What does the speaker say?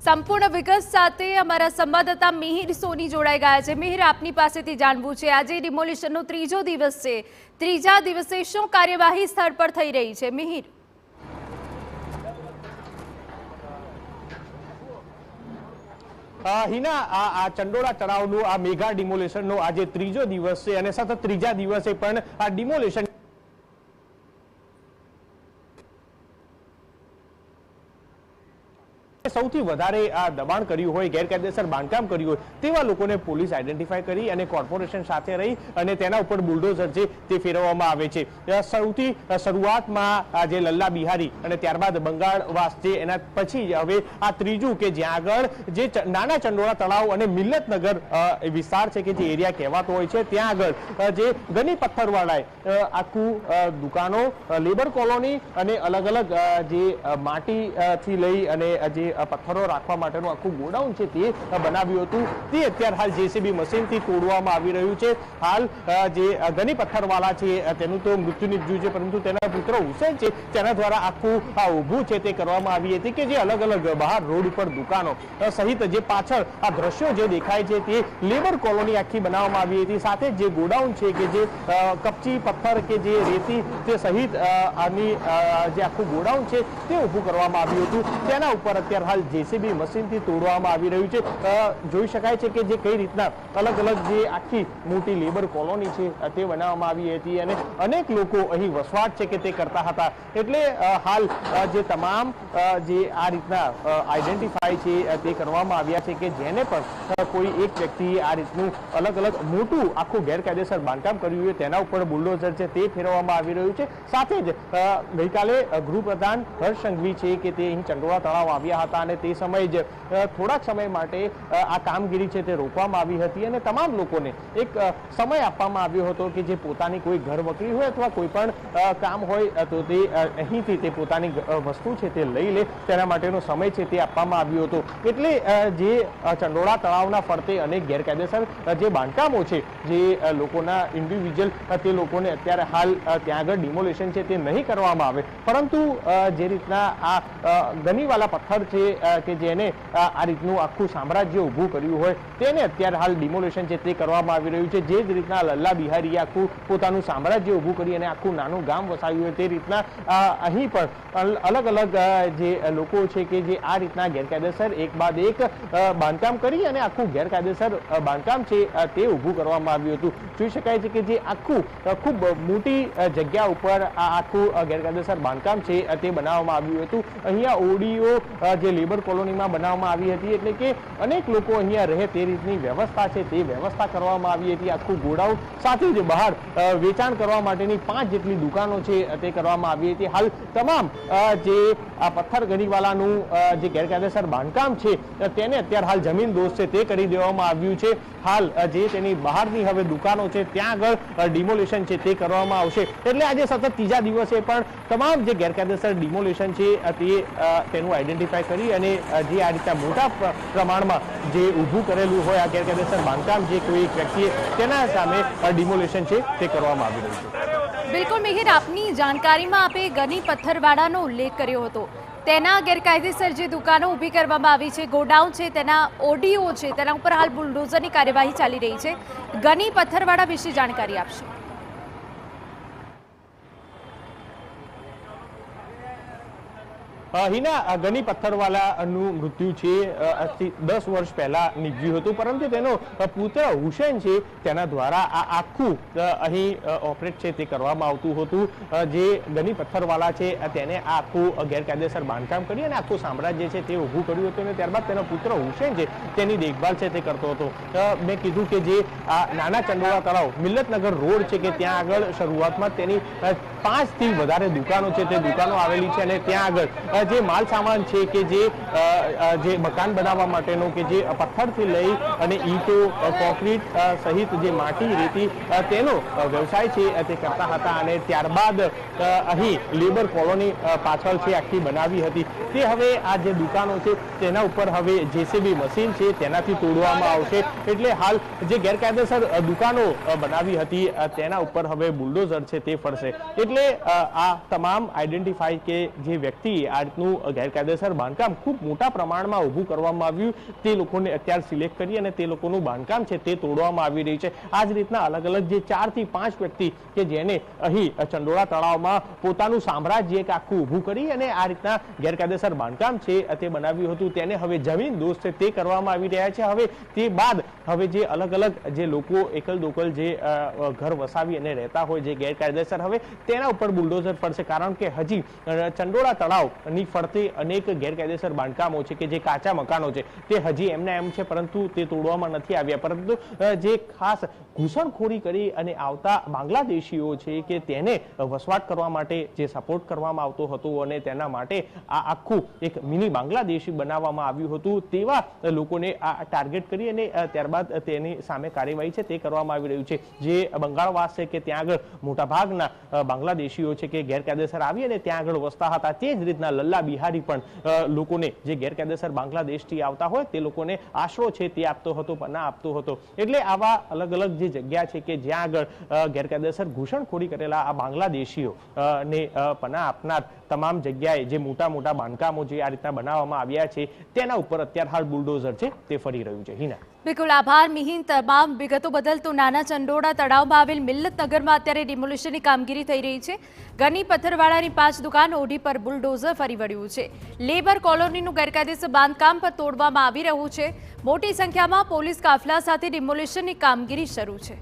સંપૂર્ણ વિગત સાથે અમારા સંવાદદાતા મિહિર સોની જોડાઈ ગયા છે। મિહિર, આપની પાસેથી જાણવું છે, આજે ડિમોલિશનનો ત્રીજો દિવસ છે, ત્રીજા દિવસે શું કાર્યવાહી સ્થળ પર થઈ રહી છે? મિહિર, હિના, આ ચંડોળા તળાવનું આ મેગા ડિમોલિશનનો આજે ત્રીજો દિવસ છે અને સતત ત્રીજા દિવસે પણ આ ડિમોલિશન સૌથી વધારે આ દબાણ કર્યું હોય, ગેરકાયદેસર બાંધકામ કર્યું હોય તેવા લોકોને પોલીસ આઈડેન્ટિફાઈ કરી અને કોર્પોરેશન સાથે રહી અને તેના ઉપર બુલડોઝર છે તે ફેરવવામાં આવે છે। સૌથી શરૂઆતમાં જે લલ્લા બિહારી અને ત્યારબાદ બંગાળવાસ છે, એના પછી હવે આ ત્રીજું કે જ્યાં આગળ જે નાના ચંડોળા તળાવ અને મિલ્લતનગર વિસ્તાર છે કે જે એરિયા કહેવાતો હોય છે, ત્યાં આગળ જે ગની પથ્થરવાળાએ આખું દુકાનો, લેબર કોલોની અને અલગ અલગ જે માટીથી લઈ અને જે પથ્થરો રાખવા માટેનું આખું ગોડાઉન છે તે બનાવ્યું હતું, તે અત્યારે હાલ જેસીબી મશીનથી તોડવામાં આવી રહ્યું છે। હાલ જે ગની પથ્થરવાળા છે તેનું તો મૃત્યુ નિપજ્યું છે, પરંતુ તેના પુત્ર હુસેન છે તેના દ્વારા આખું આ ઊભું છે તે કરવામાં આવી હતી કે જે અલગ અલગ બહાર રોડ ઉપર દુકાનો સહિત જે પાછળ આ દ્રશ્યો જે દેખાય છે તે લેબર કોલોની આખી બનાવવામાં આવી હતી, સાથે જે ગોડાઉન છે કે જે કપચી પથ્થર કે જે રેતી તે સહિત આની જે આખું ગોડાઉન છે તે ઊભું કરવામાં આવ્યું હતું, તેના ઉપર અત્યારે હાલ જેસીબી મશીનથી તોડવામાં આવી રહ્યું છે। જોઈ શકાય છે કે જે કઈ રીતના અલગ અલગ જે આખી મોટી લેબર કોલોની છે તે બનાવવામાં આવી હતી અને અનેક લોકો અહીં વસવાટ છે કે તે કરતા હતા। એટલે હાલ જે તમામ જે આ રીતના આઈડેન્ટિફાઈ છે તે કરવામાં આવ્યા છે કે જેને પણ કોઈ એક વ્યક્તિ આ રીતનું અલગ અલગ મોટું આખું ગેરકાયદેસર બાંધકામ કર્યું હોય તેના ઉપર બુલડોઝર છે તે ફેરવવામાં આવી રહ્યું છે। સાથે જ ગઈકાલે ગૃહપ્રધાન હર્ષ સંઘવી છે કે તે અહીં ચંડોળા તળાવ આવ્યા હતા અને તે સમયે જ થોડાક સમય માટે આ કામગીરી છે તે રોકવામાં આવી હતી અને તમામ લોકોને એક સમય આપવામાં આવ્યો હતો કે જે પોતાની કોઈ ઘર વકરી હોય અથવા કોઈ પણ કામ હોય તો તે અહીંથી તે પોતાની વસ્તુ છે તે લઈ લે, તેના માટેનો સમય છે તે આપવામાં આવ્યો હતો। એટલે જે ચંડોળા તળાવના ફરતે અનેક ગેરકાયદેસર જે બાંધકામો છે, જે લોકોના ઇન્ડિવિજ્યુઅલ તે લોકોને અત્યારે હાલ ત્યાં આગળ ડિમોલિશન છે તે નહીં કરવામાં આવે, પરંતુ જે રીતના આ ગનીવાલા પથ્થર છે કે જેને આ રીતનું આખું સામ્રાજ્ય ઊભું કર્યું હોય તેને અત્યારે હાલ ડિમોલિશન છે તે કરવામાં આવી રહ્યું છે। જે જ રીતના લલ્લા બિહારીએ આખું પોતાનું સામ્રાજ્ય ઊભું કરી અને આખું નાનું ગામ વસાવ્યું હોય તે રીતના અહીં પણ અલગ અલગ જે લોકો છે કે જે આ રીતના ગેરકાયદેસર એક બાદ એક બાંધકામ કરી અને આખું ગેરકાયદેસર બાંધકામ છે તે ઊભું કરવામાં આવ્યું હતું। જોઈ શકાય છે કે જે આખું ખૂબ મોટી જગ્યા ઉપર આ આખું ગેરકાયદેસર બાંધકામ છે તે બનાવવામાં આવ્યું હતું। અહીંયા ઓડીઓ જે લેબર કોલોનીમાં બનાવવામાં આવી હતી, એટલે કે અનેક લોકો અહીંયા રહે તે રીતની વ્યવસ્થા છે તે વ્યવસ્થા કરવામાં આવી હતી। આખું ગોડાઉન સાથે જ બહાર વેચાણ કરવા માટેની 5 જેટલી દુકાનો છે તે કરવામાં આવી હતી। હાલ તમામ જે આ પથ્થર ગનીવાલાનું જે ગેરકાયદેસર બાંધકામ છે તેને અત્યારે હાલ જમીન દોષ છે તે કરી દેવામાં આવ્યું છે। હાલ જે તેની બહારની હવે દુકાનો છે ત્યાં આગળ ડિમોલિશન છે તે કરવામાં આવશે। એટલે આજે સતત ત્રીજા દિવસે પણ તમામ જે ગેરકાયદેસર ડિમોલિશન છે તેનું આઈડેન્ટિફાઈ કરી અને જે આ રીતે મોટા પ્રમાણમાં જે ઊભું કરેલું હોય આ ગેરકાયદેસર બાંધકામ જે કોઈ એક વ્યક્તિએ તેના સામે ડિમોલિશન છે તે કરવામાં આવી રહ્યું છે। બિલકુલ મિહિર, આપની જાણકારીમાં આપે ગની પથ્થરવાળાનો ઉલ્લેખ કર્યો હતો, તેના ગેરકાયદેસર જે દુકાનો ઊભી કરવામાં આવી છે, ગોડાઉન છે, તેના ઓડીઓ છે, તેના ઉપર હાલ બુલડોઝરની કાર્યવાહી ચાલી રહી છે, ગની પથ્થરવાળા વિશે જાણકારી આપશો। હિના, ગની પથ્થરવાલાનું મૃત્યુ છે 10 વર્ષ પહેલા નીપજ્યું હતું, પરંતુ તેનો પુત્ર હુસેન છે તેના દ્વારા આ આખું અહીં ઓપરેટ છે તે કરવામાં આવતું હતું। જે ગની પથ્થરવાલા છે તેને આ આખું ગેરકાયદેસર બાંધકામ કરી અને આખું સામ્રાજ્ય છે તે ઊભું કર્યું હતું અને ત્યારબાદ તેનો પુત્ર હુસેન છે તેની દેખભાળ છે તે કરતો હતો। મેં કીધું કે જે આ નાના ચંડોળા તળાવ મિલ્લતનગર રોડ છે કે ત્યાં આગળ શરૂઆતમાં તેની 5 થી વધારે દુકાનો છે તે દુકાનો આવેલી છે અને ત્યાં આગળ જે માલ સામાન છે કે જે મકાન બનાવવા માટેનો કે જે પથ્થરથી લઈ અને ઈંટો, કોન્ક્રીટ સહિત જે માટી, રેતી તેનો વ્યવસાય છે તે કરતા હતા અને ત્યારબાદ અહીં લેબર કોલોની પાછળ છે આખી બનાવી હતી, તે હવે આ જે દુકાનો છે તેના ઉપર હવે જેસીબી મશીન છે તેનાથી તોડવામાં આવશે। એટલે હાલ જે ગેરકાયદેસર દુકાનો બનાવી હતી તેના ઉપર હવે બુલડોઝર છે તે ફરશે। એટલે આ તમામ આઈડેન્ટિફાઈ કે જે વ્યક્તિ આ રીતનું ગેરકાયદેસર બાંધકામ ખૂબ મોટા પ્રમાણમાં ઊભું કરવામાં આવ્યું તે લોકોને અત્યારે સિલેક્ટ કરી અને તે લોકોનું બાંધકામ છે તે તોડવામાં આવી રહ્યું છે. આ જ રીતના અલગ અલગ જે 4 થી 5 વ્યક્તિ કે જેને અહીં ચંડોળા તળાવમાં પોતાનું સામ્રાજ્ય એક આખું ઊભું કરી અને આ રીતના ગેરકાયદેસર બાંધકામ છે તે બનાવ્યું હતું તેને હવે જમીન દોષ છે તે કરવામાં આવી રહ્યા છે. હવે તે બાદ હવે જે અલગ અલગ જે લોકો એકલ દોકલ જે ઘર વસાવી અને રહેતા હોય જે ગેરકાયદેસર હવે તેના ઉપર બુલડોઝર પડશે, કારણ કે હજી ચંડોળા તળાવની ફરતે અનેક ગેરકાયદેસર બાંધકામો છે કે જે કાચા મકાનો છે તે હજી એમના એમ છે, પરંતુ તે તોડવામાં નથી આવ્યા. પરંતુ જે ખાસ ઘૂસણખોરી કરી અને આવતા બાંગ્લાદેશીઓ છે કે તેને વસવાટ કરવા માટે જે સપોર્ટ કરવામાં આવતો હતો અને તેના માટે આ આખું એક મિની બાંગ્લાદેશી બનાવવામાં આવ્યું હતું તેવા લોકોને આ ટાર્ગેટ કરી અને ત્યારબાદ તેની સામે કાર્યવાહી છે તે કરવામાં આવી રહ્યું છે. જે બંગાળવાસ છે કે ત્યાં આગળ મોટાભાગના બાંગ્લાદેશીઓ છે કે ગેરકાયદેસર આવી અને ત્યાં આગળ વસતા હતા, તે જ રીતના લલ્લા બિહારી પણ લોકોને જે ગેરકાયદેસર બાંગ્લાદેશથી આવતા હોય તે લોકોને આશરો છે તે આપતો હતો, પનાહ આપતો હતો. એટલે આવા અલગ અલગ જે જગ્યા છે કે જ્યાં આગળ ગેરકાયદેસર ઘૂસણખોરી કરેલા આ બાંગ્લાદેશીઓ ને પનાહ આપનાર તમામ જગ્યાએ જે મોટા મોટા બાંધકામો જે આ રીતના બનાવવામાં આવ્યા છે તેના ઉપર અત્યારે હાલ બુલડોઝર છે તે ફરી રહ્યું છે. હિના, બિલકુલ આભાર મિહિન તમામ વિગતો બદલ. તો નાના ચંડોળા તળાવમાં આવેલ મિલ્લતનગરમાં અત્યારે ડિમોલિશનની કામગીરી થઈ રહી છે. ગની પથ્થરવાડાની 5 દુકાન ઓઢી પર બુલડોઝર ફરી વળ્યું છે. લેબર કોલોનીનું ગેરકાયદેસર બાંધકામ પર તોડવામાં આવી રહ્યું છે. મોટી સંખ્યામાં પોલીસ કાફલા સાથે ડિમોલિશનની કામગીરી શરૂ છે.